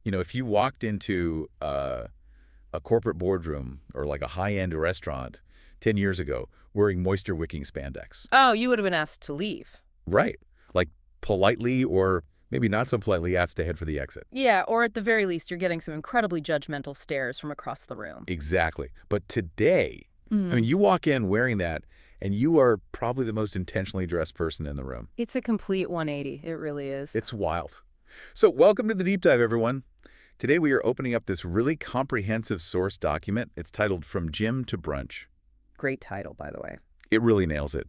If you walked into a corporate boardroom or like a high-end restaurant 10 years ago wearing moisture-wicking spandex. Oh, you would have been asked to leave. Right. Like politely or maybe not so politely asked to head for the exit. Yeah, or at the very least, you're getting some incredibly judgmental stares from across the room. Exactly. But today, Mm. you walk in wearing that and you are probably the most intentionally dressed person in the room. It's a complete 180. It really is. It's wild. So welcome to the deep dive, everyone. Today we are opening up this really comprehensive source document. It's titled From Gym to Brunch. Great title, by the way. It really nails it.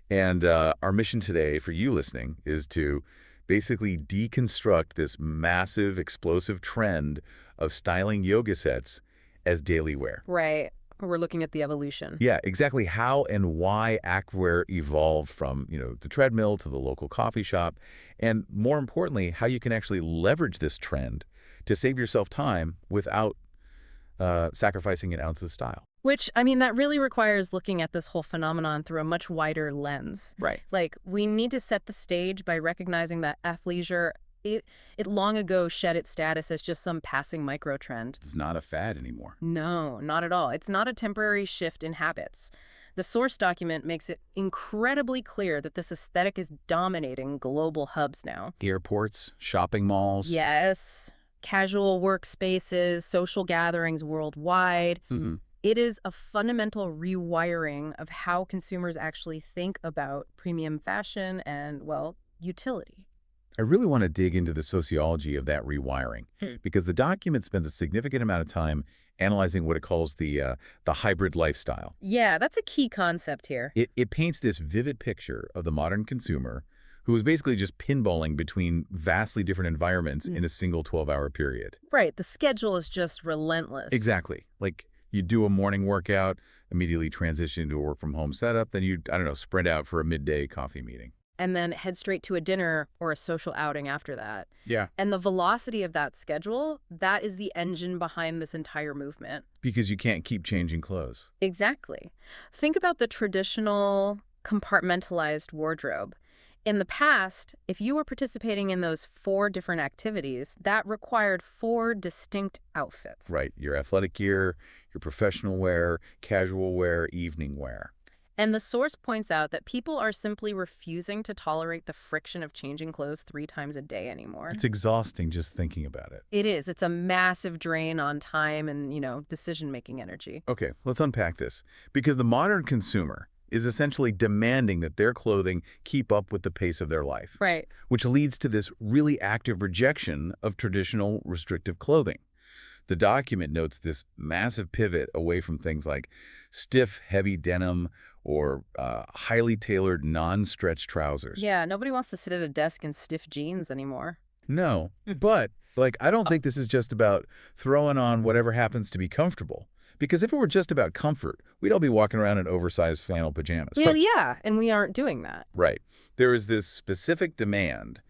And our mission today for you listening is to basically deconstruct this massive, explosive trend of styling yoga sets as daily wear. Right. We're looking at the evolution. Yeah, exactly how and why activewear evolved from, the treadmill to the local coffee shop, and more importantly, how you can actually leverage this trend to save yourself time without sacrificing an ounce of style. Which, that really requires looking at this whole phenomenon through a much wider lens. Right. Like, we need to set the stage by recognizing that athleisure, it long ago shed its status as just some passing micro-trend. It's not a fad anymore. No, not at all. It's not a temporary shift in habits. The source document makes it incredibly clear that this aesthetic is dominating global hubs now. Airports, shopping malls. Yes, casual workspaces, social gatherings worldwide. Mm-hmm. It is a fundamental rewiring of how consumers actually think about premium fashion and, well, utility. I really want to dig into the sociology of that rewiring because the document spends a significant amount of time analyzing what it calls the hybrid lifestyle. Yeah, that's a key concept here. It paints this vivid picture of the modern consumer who is basically just pinballing between vastly different environments in a single 12-hour period. Right, the schedule is just relentless. Exactly. Like you do a morning workout, immediately transition into a work-from-home setup, then you, sprint out for a midday coffee meeting. And then head straight to a dinner or a social outing after that. Yeah. And the velocity of that schedule, that is the engine behind this entire movement. Because you can't keep changing clothes. Exactly. Think about the traditional compartmentalized wardrobe. In the past, if you were participating in those 4 different activities, that required 4 distinct outfits. Right. Your athletic gear, your professional wear, casual wear, evening wear. And the source points out that people are simply refusing to tolerate the friction of changing clothes 3 times a day anymore. It's exhausting just thinking about it. It is. It's a massive drain on time and, decision-making energy. Okay, let's unpack this. Because the modern consumer is essentially demanding that their clothing keep up with the pace of their life. Right. Which leads to this really active rejection of traditional restrictive clothing. The document notes this massive pivot away from things like stiff, heavy denim or highly tailored, non-stretch trousers. Yeah, nobody wants to sit at a desk in stiff jeans anymore. No, but I don't think this is just about throwing on whatever happens to be comfortable. Because if it were just about comfort, we'd all be walking around in oversized flannel pajamas. Well, yeah, and we aren't doing that. Right. There is this specific demand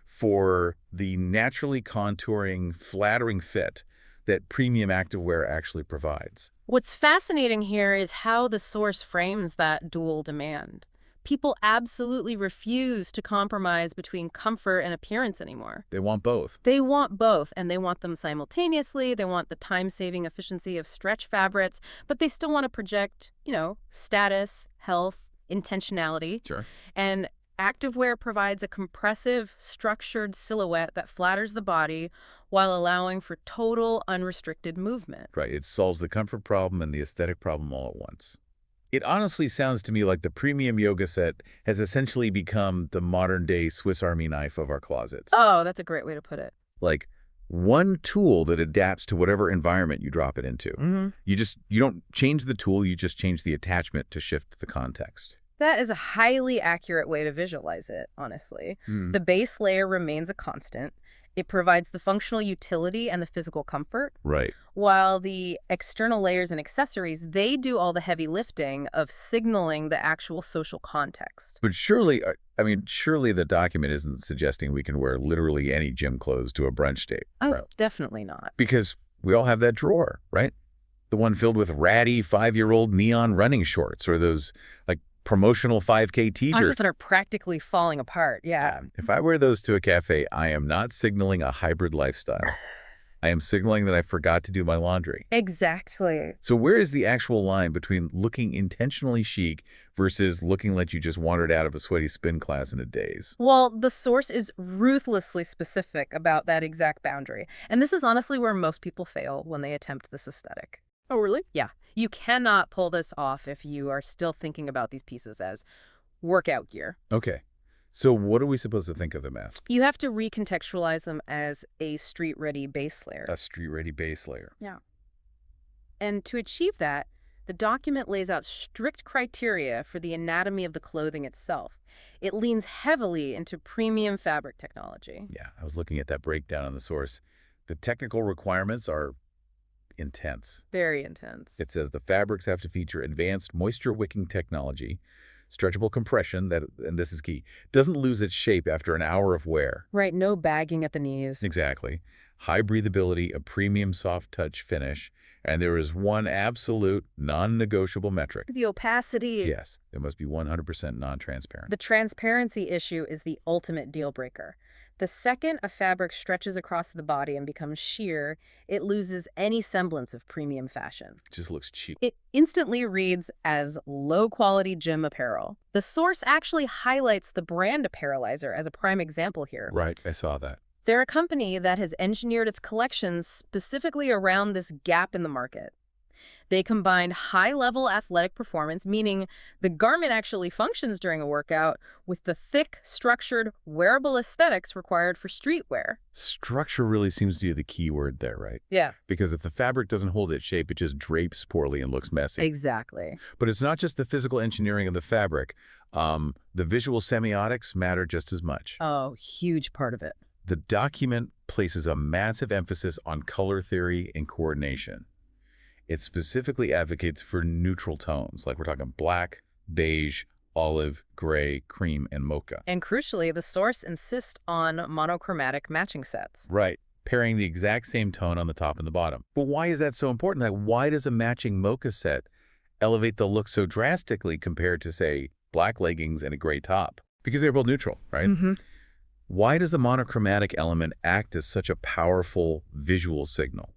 for the naturally contouring, flattering fit that premium activewear actually provides. What's fascinating here is how the source frames that dual demand. People absolutely refuse to compromise between comfort and appearance anymore. They want both. They want both, and they want them simultaneously. They want the time-saving efficiency of stretch fabrics, but they still want to project, status, health, intentionality. Sure. And activewear provides a compressive, structured silhouette that flatters the body while allowing for total, unrestricted movement. Right. It solves the comfort problem and the aesthetic problem all at once. It honestly sounds to me like the premium yoga set has essentially become the modern-day Swiss Army knife of our closets. Oh, that's a great way to put it. Like one tool that adapts to whatever environment you drop it into. Mm-hmm. You don't change the tool, you just change the attachment to shift the context. That is a highly accurate way to visualize it, honestly. The base layer remains a constant. It provides the functional utility and the physical comfort. Right. While the external layers and accessories, they do all the heavy lifting of signaling the actual social context. But surely the document isn't suggesting we can wear literally any gym clothes to a brunch date. Oh, right? Definitely not. Because we all have that drawer, right? The one filled with ratty 5-year-old neon running shorts or those promotional 5K t-shirts that are practically falling apart, yeah. If I wear those to a cafe, I am not signaling a hybrid lifestyle. I am signaling that I forgot to do my laundry. Exactly. So where is the actual line between looking intentionally chic versus looking like you just wandered out of a sweaty spin class in a daze? Well, the source is ruthlessly specific about that exact boundary. And this is honestly where most people fail when they attempt this aesthetic. Oh, really? Yeah, you cannot pull this off if you are still thinking about these pieces as workout gear. Okay. So what are we supposed to think of them as? You have to recontextualize them as a street-ready base layer. A street-ready base layer. Yeah. And to achieve that, the document lays out strict criteria for the anatomy of the clothing itself. It leans heavily into premium fabric technology. Yeah, I was looking at that breakdown on the source. The technical requirements are intense. Very intense. It says the fabrics have to feature advanced moisture-wicking technology, stretchable compression that, and this is key, doesn't lose its shape after an hour of wear. Right, no bagging at the knees. Exactly. High breathability, a premium soft touch finish, and there is one absolute non-negotiable metric. The opacity. Yes, it must be 100% non-transparent. The transparency issue is the ultimate deal breaker. The second a fabric stretches across the body and becomes sheer, it loses any semblance of premium fashion. It just looks cheap. It instantly reads as low-quality gym apparel. The source actually highlights the brand Apparelizer as a prime example here. Right, I saw that. They're a company that has engineered its collections specifically around this gap in the market. They combine high-level athletic performance, meaning the garment actually functions during a workout, with the thick, structured, wearable aesthetics required for streetwear. Structure really seems to be the key word there, right? Yeah. Because if the fabric doesn't hold its shape, it just drapes poorly and looks messy. Exactly. But it's not just the physical engineering of the fabric. The visual semiotics matter just as much. Oh, huge part of it. The document places a massive emphasis on color theory and coordination. It specifically advocates for neutral tones, like we're talking black, beige, olive, gray, cream, and mocha. And crucially, the source insists on monochromatic matching sets. Right, pairing the exact same tone on the top and the bottom. But why is that so important? Like, why does a matching mocha set elevate the look so drastically compared to, say, black leggings and a gray top? Because they're both neutral, right? Mm-hmm. Why does the monochromatic element act as such a powerful visual signal?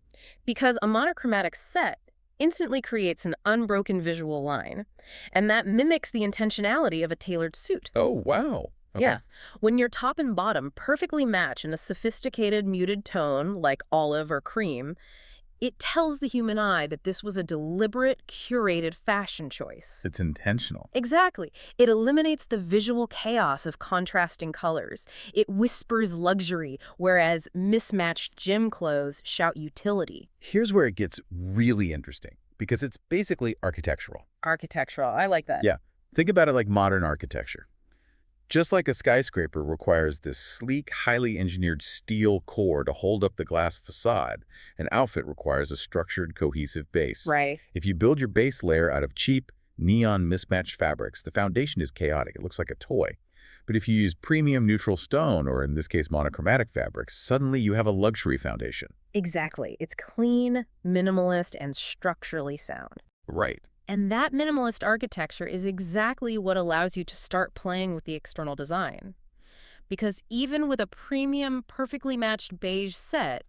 Because a monochromatic set instantly creates an unbroken visual line, and that mimics the intentionality of a tailored suit. Oh, wow. Okay. Yeah. When your top and bottom perfectly match in a sophisticated muted tone like olive or cream, it tells the human eye that this was a deliberate, curated fashion choice. It's intentional. Exactly. It eliminates the visual chaos of contrasting colors. It whispers luxury, whereas mismatched gym clothes shout utility. Here's where it gets really interesting, because it's basically architectural. Architectural. I like that. Yeah. Think about it like modern architecture. Just like a skyscraper requires this sleek, highly engineered steel core to hold up the glass facade, an outfit requires a structured, cohesive base. Right. If you build your base layer out of cheap, neon mismatched fabrics, the foundation is chaotic. It looks like a toy. But if you use premium neutral stone, or in this case monochromatic fabrics, suddenly you have a luxury foundation. Exactly. It's clean, minimalist, and structurally sound. Right. And that minimalist architecture is exactly what allows you to start playing with the external design. Because even with a premium, perfectly matched beige set,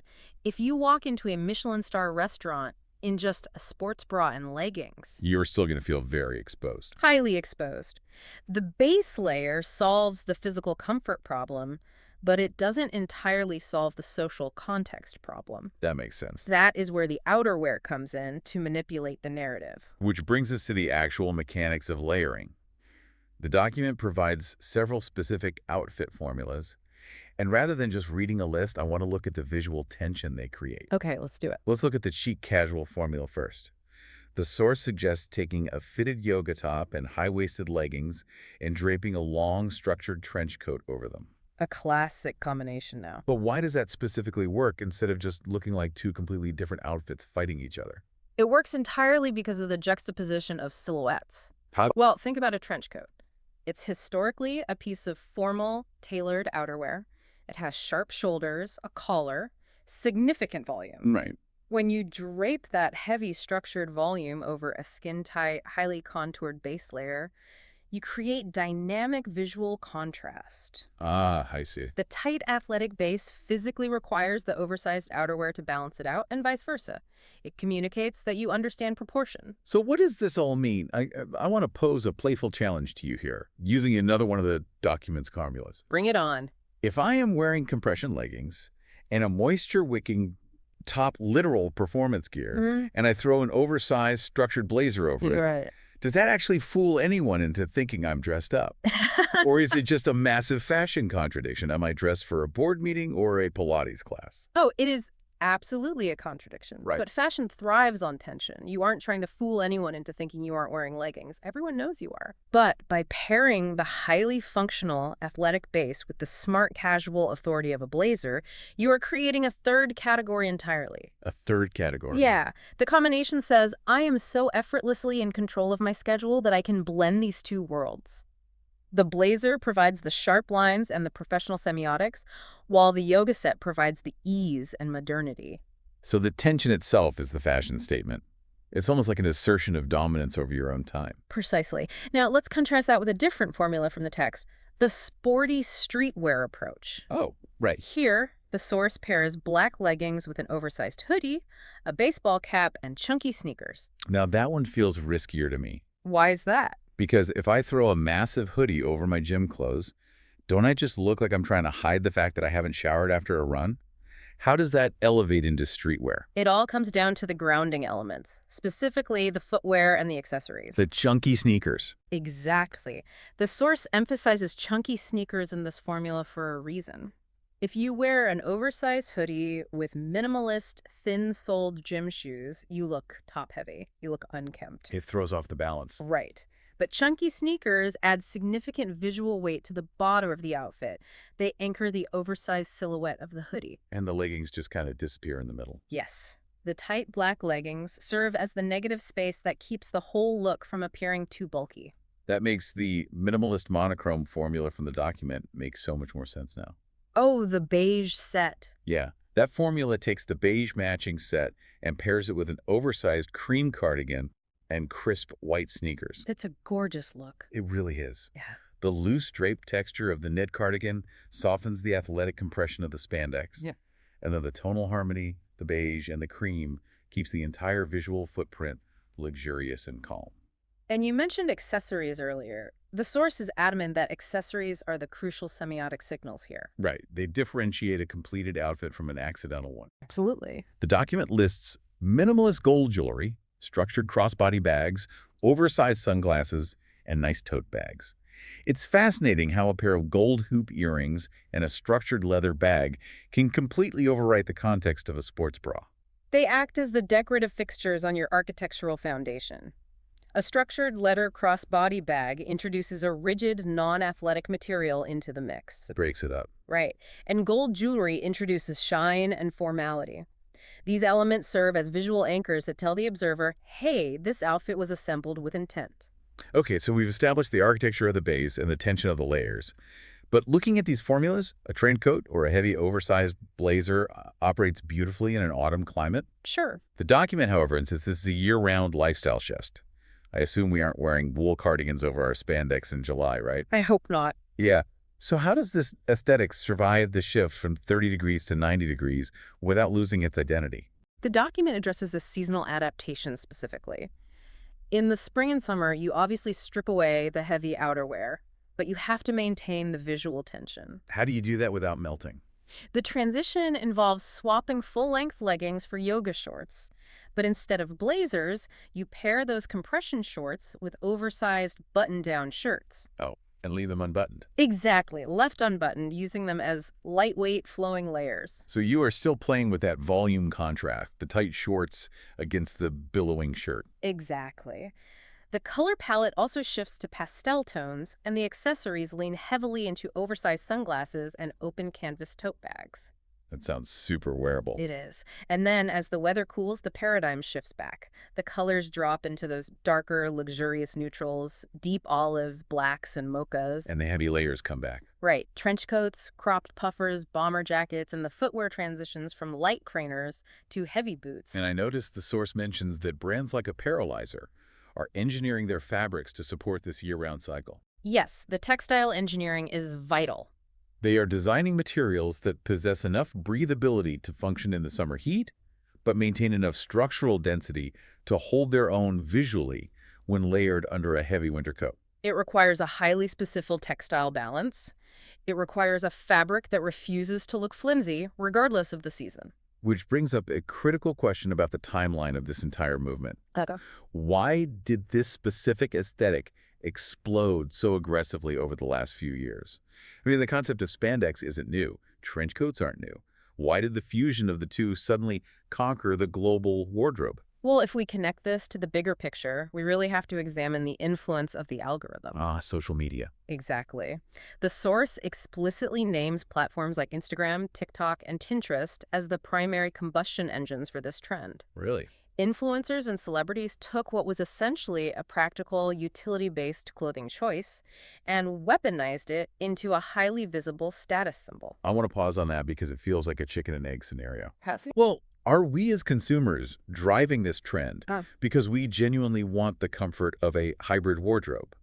if you walk into a Michelin star restaurant in just a sports bra and leggings, You're still going to feel very exposed. highly exposed. The base layer solves the physical comfort problem, but it doesn't entirely solve the social context problem. That makes sense. That is where the outerwear comes in to manipulate the narrative. Which brings us to the actual mechanics of layering. The document provides several specific outfit formulas, and rather than just reading a list, I want to look at the visual tension they create. Okay, let's do it. Let's look at the chic casual formula first. The source suggests taking a fitted yoga top and high-waisted leggings and draping a long, structured trench coat over them. A classic combination now. But why does that specifically work instead of just looking like two completely different outfits fighting each other? It works entirely because of the juxtaposition of silhouettes. How? Well, think about a trench coat. It's historically a piece of formal, tailored outerwear. It has sharp shoulders, a collar, significant volume. Right. When you drape that heavy structured volume over a skin-tight, highly contoured base layer, You create dynamic visual contrast. Ah, I see. The tight athletic base physically requires the oversized outerwear to balance it out, and vice versa. It communicates that you understand proportion. So what does this all mean? I want to pose a playful challenge to you here, using another one of the document's formulas. Bring it on. If I am wearing compression leggings and a moisture-wicking top literal performance gear, and I throw an oversized structured blazer over it, Right. does that actually fool anyone into thinking I'm dressed up? Or is it just a massive fashion contradiction? Am I dressed for a board meeting or a Pilates class? Oh, it is absolutely a contradiction. Right. But fashion thrives on tension. You aren't trying to fool anyone into thinking you aren't wearing leggings. Everyone knows you are. But by pairing the highly functional athletic base with the smart casual authority of a blazer, you are creating a third category entirely. A third category. Yeah. The combination says, I am so effortlessly in control of my schedule that I can blend these two worlds. The blazer provides the sharp lines and the professional semiotics, while the yoga set provides the ease and modernity. So the tension itself is the fashion statement. It's almost like an assertion of dominance over your own time. Precisely. Now, let's contrast that with a different formula from the text, the sporty streetwear approach. Oh, right. Here, the source pairs black leggings with an oversized hoodie, a baseball cap, and chunky sneakers. Now that one feels riskier to me. Why is that? Because if I throw a massive hoodie over my gym clothes, don't I just look like I'm trying to hide the fact that I haven't showered after a run? How does that elevate into streetwear? It all comes down to the grounding elements, specifically the footwear and the accessories. The chunky sneakers. Exactly. The source emphasizes chunky sneakers in this formula for a reason. If you wear an oversized hoodie with minimalist, thin-soled gym shoes, you look top-heavy. You look unkempt. It throws off the balance. Right. But chunky sneakers add significant visual weight to the bottom of the outfit. They anchor the oversized silhouette of the hoodie. And the leggings just kind of disappear in the middle. Yes. The tight black leggings serve as the negative space that keeps the whole look from appearing too bulky. That makes the minimalist monochrome formula from the document make so much more sense now. Oh, the beige set. Yeah, that formula takes the beige matching set and pairs it with an oversized cream cardigan and crisp white sneakers. That's a gorgeous look. It really is. Yeah. The loose draped texture of the knit cardigan softens the athletic compression of the spandex. Yeah. And then the tonal harmony, the beige, and the cream keeps the entire visual footprint luxurious and calm. And you mentioned accessories earlier. The source is adamant that accessories are the crucial semiotic signals here. Right. They differentiate a completed outfit from an accidental one. Absolutely. The document lists minimalist gold jewelry, structured crossbody bags, oversized sunglasses, and nice tote bags. It's fascinating how a pair of gold hoop earrings and a structured leather bag can completely overwrite the context of a sports bra. They act as the decorative fixtures on your architectural foundation. A structured leather crossbody bag introduces a rigid, non-athletic material into the mix. It breaks it up. Right. And gold jewelry introduces shine and formality. These elements serve as visual anchors that tell the observer, hey, this outfit was assembled with intent. Okay, so we've established the architecture of the base and the tension of the layers. But looking at these formulas, a train coat or a heavy oversized blazer operates beautifully in an autumn climate. Sure. The document, however, insists this is a year-round lifestyle shift. I assume we aren't wearing wool cardigans over our spandex in July, right? I hope not. Yeah. So how does this aesthetic survive the shift from 30 degrees to 90 degrees without losing its identity? The document addresses the seasonal adaptation specifically. In the spring and summer, you obviously strip away the heavy outerwear, but you have to maintain the visual tension. How do you do that without melting? The transition involves swapping full-length leggings for yoga shorts. But instead of blazers, you pair those compression shorts with oversized button-down shirts. Oh, and leave them unbuttoned. Exactly, left unbuttoned, using them as lightweight flowing layers. So you are still playing with that volume contrast, the tight shorts against the billowing shirt. Exactly. The color palette also shifts to pastel tones, and the accessories lean heavily into oversized sunglasses and open canvas tote bags. That sounds super wearable. It is. And then, as the weather cools, the paradigm shifts back. The colors drop into those darker, luxurious neutrals, deep olives, blacks, and mochas. And the heavy layers come back. Right. Trench coats, cropped puffers, bomber jackets, and the footwear transitions from light craners to heavy boots. And I noticed the source mentions that brands like Apparelizer are engineering their fabrics to support this year-round cycle. Yes, the textile engineering is vital. They are designing materials that possess enough breathability to function in the summer heat, but maintain enough structural density to hold their own visually when layered under a heavy winter coat. It requires a highly specific textile balance. It requires a fabric that refuses to look flimsy, regardless of the season. Which brings up a critical question about the timeline of this entire movement. Okay. Why did this specific aesthetic explode so aggressively over the last few years? I mean, the concept of spandex isn't new. Trench coats aren't new. Why did the fusion of the two suddenly conquer the global wardrobe? Well, if we connect this to the bigger picture, we really have to examine the influence of the algorithm. Social media. Exactly. The source explicitly names platforms like Instagram, TikTok, and Pinterest as the primary combustion engines for this trend. Really? Influencers and celebrities took what was essentially a practical, utility-based clothing choice and weaponized it into a highly visible status symbol. I want to pause on that because it feels like a chicken and egg scenario. Passing? Well, are we as consumers driving this trend Ah. because we genuinely want the comfort of a hybrid wardrobe?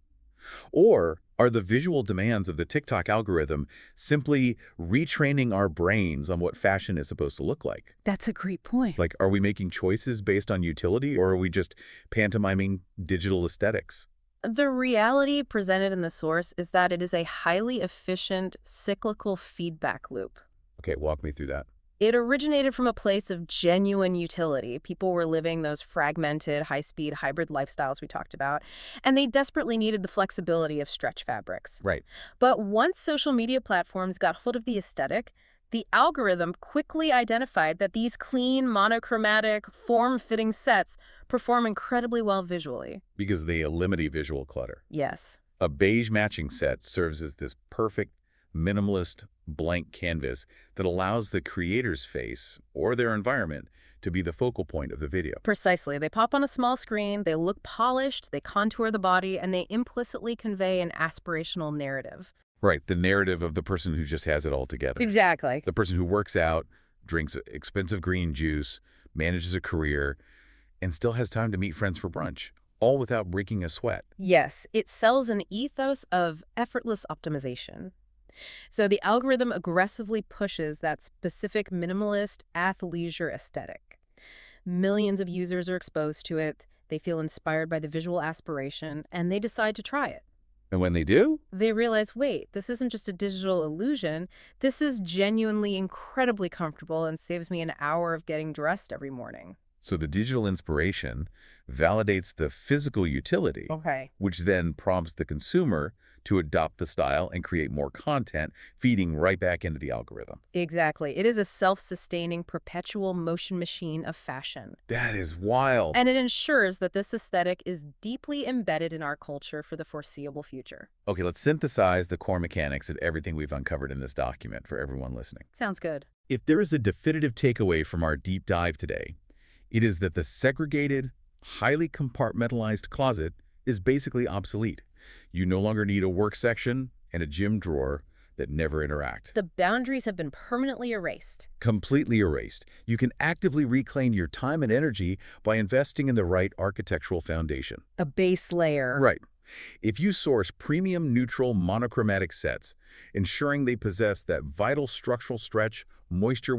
Or are the visual demands of the TikTok algorithm simply retraining our brains on what fashion is supposed to look like? That's a great point. Like, are we making choices based on utility, or are we just pantomiming digital aesthetics? The reality presented in the source is that it is a highly efficient, cyclical feedback loop. Okay, walk me through that. It originated from a place of genuine utility. People were living those fragmented, high-speed, hybrid lifestyles we talked about, and they desperately needed the flexibility of stretch fabrics. Right. But once social media platforms got hold of the aesthetic, the algorithm quickly identified that these clean, monochromatic, form-fitting sets perform incredibly well visually. Because they eliminate visual clutter. Yes. A beige matching set serves as this perfect, minimalist, blank canvas that allows the creator's face or their environment to be the focal point of the video. Precisely. They pop on a small screen, they look polished, they contour the body, and they implicitly convey an aspirational narrative. Right, the narrative of the person who just has it all together. Exactly. The person who works out, drinks expensive green juice, manages a career, and still has time to meet friends for brunch, all without breaking a sweat. Yes, it sells an ethos of effortless optimization. So the algorithm aggressively pushes that specific minimalist athleisure aesthetic. Millions of users are exposed to it, they feel inspired by the visual aspiration, and they decide to try it. And when they do, They realize, wait, this isn't just a digital illusion, this is genuinely incredibly comfortable and saves me an hour of getting dressed every morning. so the digital inspiration validates the physical utility, Okay. which then prompts the consumer to adopt the style and create more content, feeding right back into the algorithm. Exactly. It is a self-sustaining, perpetual motion machine of fashion. That is wild. And it ensures that this aesthetic is deeply embedded in our culture for the foreseeable future. Okay, let's synthesize the core mechanics of everything we've uncovered in this document for everyone listening. Sounds good. If there is a definitive takeaway from our deep dive today, it is that the segregated, highly compartmentalized closet is basically obsolete. You no longer need a work section and a gym drawer that never interact. The boundaries have been permanently erased. Completely erased. You can actively reclaim your time and energy by investing in the right architectural foundation. A base layer. Right. If you source premium neutral monochromatic sets, ensuring they possess that vital structural stretch, moisture